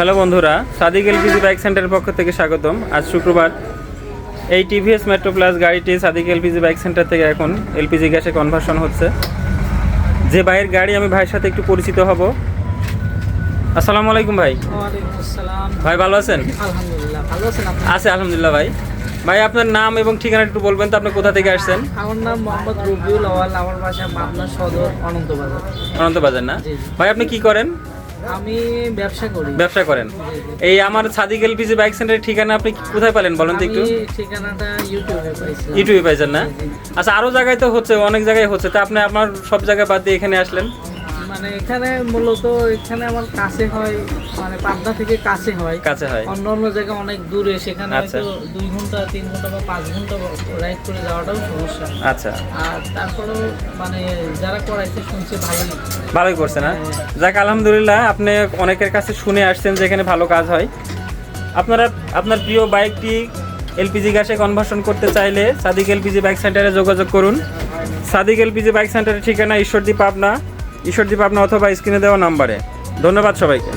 Hello বন্ধুরা, Sadiq LPG bike সেন্টারের পক্ষ থেকে স্বাগতম। আজ শুক্রবার এই টিভিএস মেট্রো প্লাস গাড়িটি সাদিক এলপিজি বাইক সেন্টার থেকে এখন এলপিজি গ্যাসে কনভার্সন হচ্ছে। যে ভাইয়ের গাড়ি, আমি ভাইয়ের সাথে একটু পরিচিত হব। আসসালামু আলাইকুম ভাই। ওয়ালাইকুম আসসালাম। ভাই ভালো আছেন? আলহামদুলিল্লাহ, ভালো আছেন আপনি? আছে আলহামদুলিল্লাহ। ভাই ভাই আপনার নাম এবং ঠিকানা একটু বলবেন তো, আপনি কোথা থেকে আসছেন? আমার নাম মোহাম্মদ রবিউল আওয়াল, আমার বাসা পাবনা সদর অনন্তবাজার। অনন্তবাজার না? জি। ভাই আপনি কি করেন? আমি ব্যবসা করি। ব্যবসা করেন? এই আমার সাদিক এলপিজি বাইক সেন্টারের ঠিকানা আপনি কোথায় পেলেন বলেন তো একটু? আমি ঠিকানাটা ইউটিউবে পাইছিলাম। ইউটিউবে পাইছেন না? আচ্ছা, আরো জায়গায় তো হচ্ছে, অনেক জায়গায় হচ্ছে, তা আপনি আপনার সব জায়গায় বাদ দিয়ে এখানে আসলেন? মানে এখানে মূলত এখানে আমার কাছে হয়, মানে পাবনা থেকে কাছে হয়। কাছে হয়। অন্য অন্য জায়গা অনেক দূরে, সেখানে আচ্ছা। হয়তো 2 ঘন্টা 3 ঘন্টা বা 5 ঘন্টা রাইড করে যাওয়াটাও সমস্যা। আচ্ছা, আর তারপরেও মানে যারা করাইছে শুনছে ভালোই। ভালোই করছে না? যাক আলহামদুলিল্লাহ, আপনি অনেকের কাছে শুনে আসছেন যে এখানে ভালো কাজ হয়। আপনারা আপনার প্রিয় বাইকটি এলপিজি গ্যাসে কনভার্সন করতে চাইলে সাদিক এলপিজি বাইক সেন্টারে যোগাযোগ করুন। সাদিক এলপিজি বাইক সেন্টারের ঠিকানা ঈশ্বরদী পাবনা অথবা স্ক্রিনে দেওয়া নাম্বারে। ধন্যবাদ সবাইকে।